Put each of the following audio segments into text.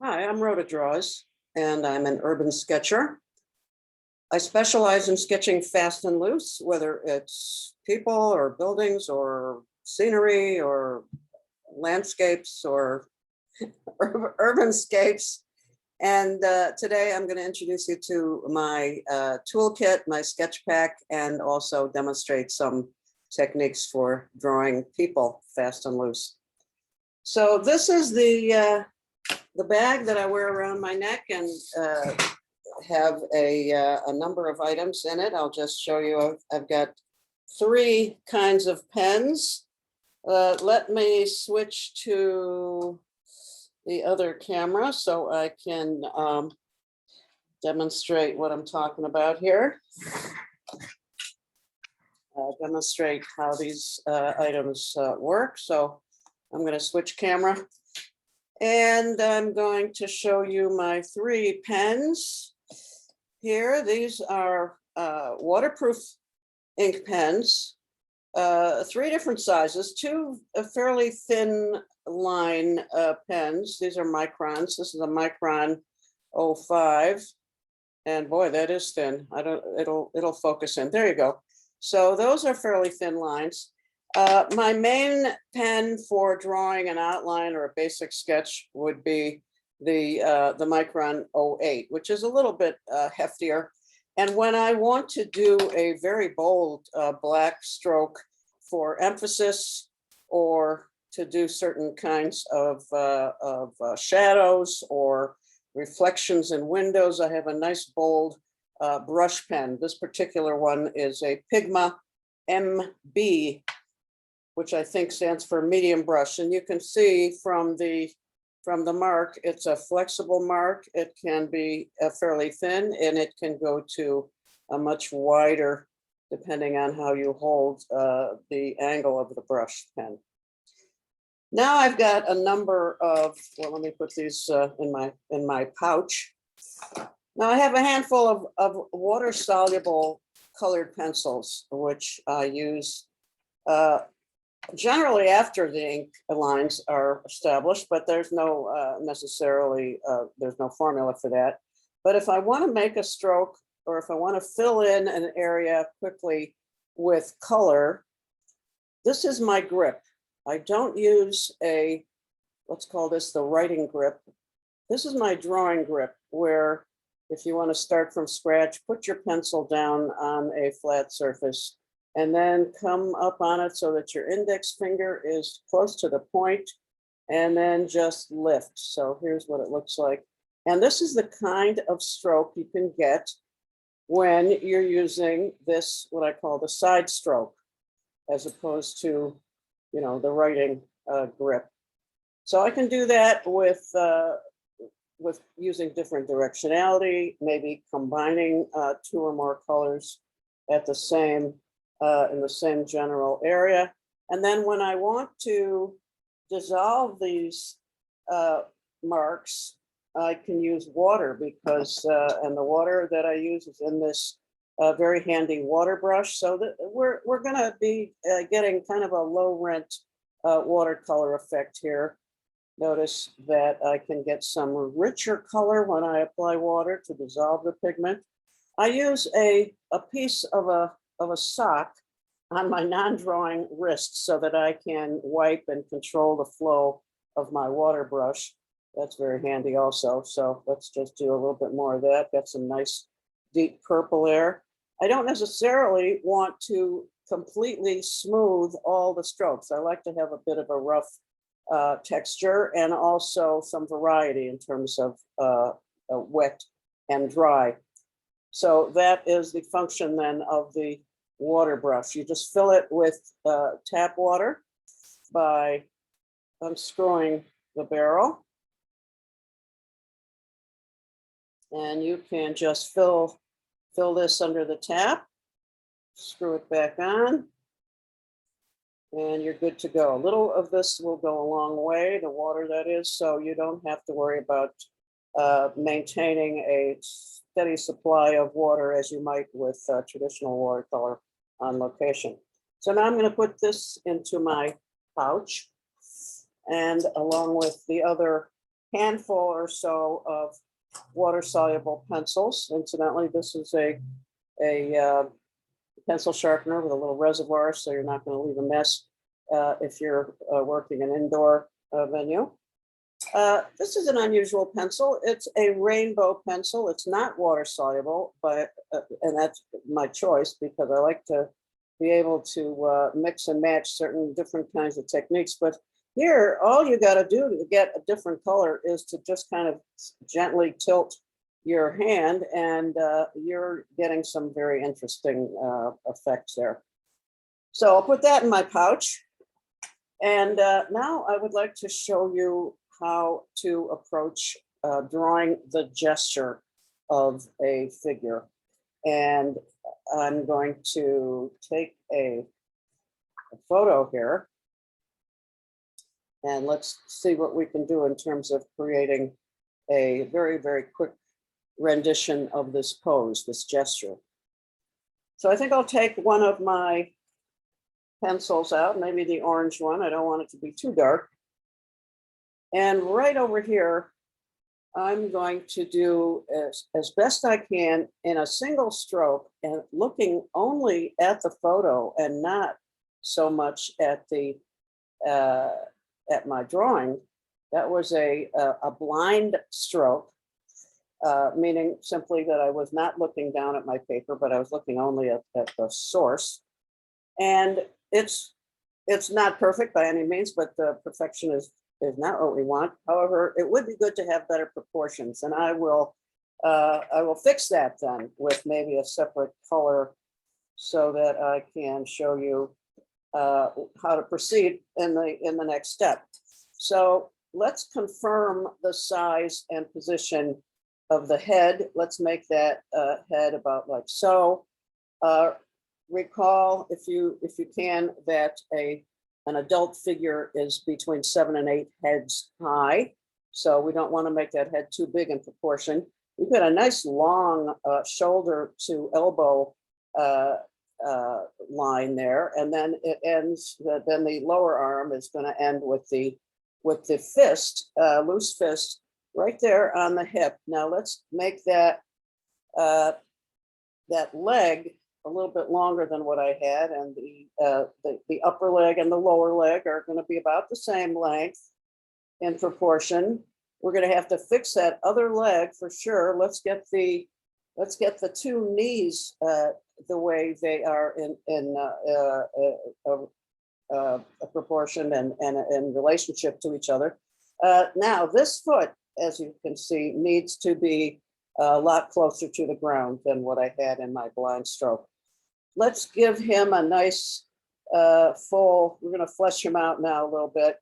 Hi, I'm Rhoda Draws, and I'm an urban sketcher. I specialize in sketching fast and loose, whether it's people or buildings or scenery or landscapes or urban scapes. And today I'm going to introduce you to my toolkit, my sketch pack, and also demonstrate some techniques for drawing people fast and loose. So this is the bag that I wear around my neck, and have a number of items in it. I'll just show you. I've got three kinds of pens. Let me switch to the other camera so I can demonstrate what I'm talking about here. Demonstrate how these items work. So I'm going to switch camera. And I'm going to show you my three pens here. These are waterproof ink pens, three different sizes, two fairly thin line pens. These are microns. This is a micron 05. And boy, that is thin. It'll focus in. There you go. So those are fairly thin lines. My main pen for drawing an outline or a basic sketch would be the Micron 08, which is a little bit heftier. And when I want to do a very bold black stroke for emphasis, or to do certain kinds of shadows or reflections in windows, I have a nice bold brush pen. This particular one is a Pigma MB, which I think stands for medium brush. And you can see from the mark, it's a flexible mark. It can be fairly thin, and it can go to a much wider, depending on how you hold the angle of the brush pen. Now I've got a number of, well, let me put these in my pouch. Now I have a handful of water-soluble colored pencils, which I use generally after the ink lines are established, but there's no necessarily, there's no formula for that. But if I want to make a stroke, or if I want to fill in an area quickly with color, this is my grip. I don't use a, let's call this the writing grip. This is my drawing grip, where if you want to start from scratch, put your pencil down on a flat surface and then come up on it so that your index finger is close to the point, and then just lift. So here's what it looks like. And this is the kind of stroke you can get when you're using this, what I call the side stroke, as opposed to, you know, the writing grip. So I can do that with using different directionality, maybe combining two or more colors at the same in the same general area. And then when I want to dissolve these marks, I can use water, because, and the water that I use is in this very handy water brush. So that we're gonna be getting kind of a low rent watercolor effect here. Notice that I can get some richer color when I apply water to dissolve the pigment. I use a piece of a sock on my non-drawing wrist so that I can wipe and control the flow of my water brush. That's very handy also. So let's just do a little bit more of that. Got some nice deep purple there. I don't necessarily want to completely smooth all the strokes. I like to have a bit of a rough texture, and also some variety in terms of wet and dry. So that is the function then of the water brush. You just fill it with tap water by unscrewing the barrel. And you can just fill this under the tap, screw it back on, and you're good to go. A little of this will go a long way, the water that is, so you don't have to worry about maintaining a steady supply of water as you might with traditional watercolor on location. So now I'm going to put this into my pouch, and along with the other handful or so of water-soluble pencils. Incidentally, this is a pencil sharpener with a little reservoir, so you're not going to leave a mess if you're working an indoor venue. This is an unusual pencil. It's a rainbow pencil. It's not water soluble, but and that's my choice because I like to be able to mix and match certain different kinds of techniques. But here, all you got to do to get a different color is to just kind of gently tilt your hand, and you're getting some very interesting effects there. So I'll put that in my pouch. And now I would like to show you how to approach drawing the gesture of a figure. And I'm going to take a photo here. And let's see what we can do in terms of creating a very, very quick rendition of this pose, this gesture. So I think I'll take one of my pencils out, maybe the orange one. I don't want it to be too dark. And right over here, I'm going to do as best I can in a single stroke and looking only at the photo and not so much at the at my drawing. That was a blind stroke, meaning simply that I was not looking down at my paper, but I was looking only at the source. And it's not perfect by any means, but the perfection is not what we want. However, it would be good to have better proportions, and I will fix that then with maybe a separate color so that I can show you how to proceed in the next step. So let's confirm the size and position of the head. Let's make that head about like so. Recall, if you can, that an adult figure is between 7 and 8 heads high. So we don't want to make that head too big in proportion. We've got a nice long shoulder to elbow line there, and then it ends. Then the lower arm is going to end with the fist, loose fist, right there on the hip. Now let's make that that leg a little bit longer than what I had, and the upper leg and the lower leg are going to be about the same length in proportion. We're going to have to fix that other leg for sure. Let's get the two knees the way they are in a proportion and in relationship to each other. Now this foot, as you can see, needs to be a lot closer to the ground than what I had in my blind stroke. Let's give him a nice full, we're going to flesh him out now a little bit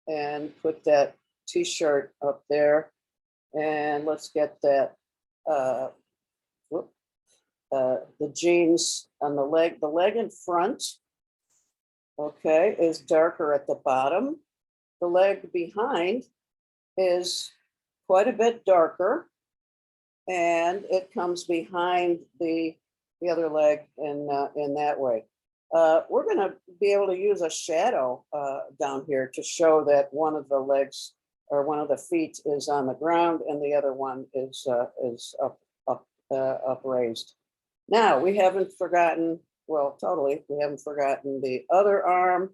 and put that t-shirt up there. And let's get that, the jeans on the leg in front, okay, is darker at the bottom. The leg behind is quite a bit darker, and it comes behind the other leg in that way. We're going to be able to use a shadow down here to show that one of the legs or one of the feet is on the ground and the other one is upraised. Now we haven't forgotten, well, totally, we haven't forgotten the other arm.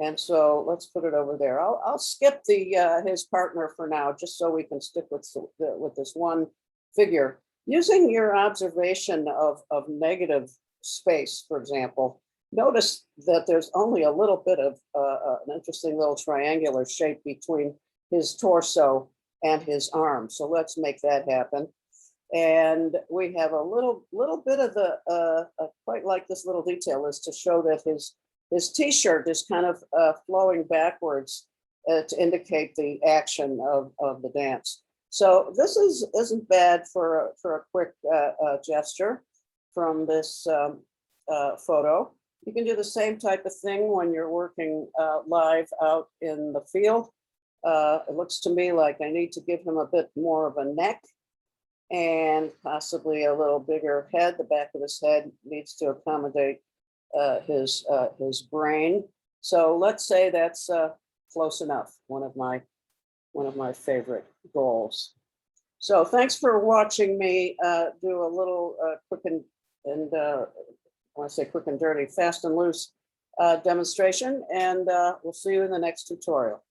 And so let's put it over there. I'll skip the his partner for now, just so we can stick with this one figure. Using your observation of negative space, for example, notice that there's only a little bit of an interesting little triangular shape between his torso and his arm. So let's make that happen. And we have a little bit of the, quite like this little detail is to show that his t-shirt is kind of flowing backwards to indicate the action of the dance. So this isn't bad for a quick gesture from this photo. You can do the same type of thing when you're working live out in the field. It looks to me like I need to give him a bit more of a neck and possibly a little bigger head. The back of his head needs to accommodate his brain. So let's say that's close enough. One of my one of my favorite goals. So thanks for watching me do a little quick and I want to say quick and dirty, fast and loose demonstration, and we'll see you in the next tutorial.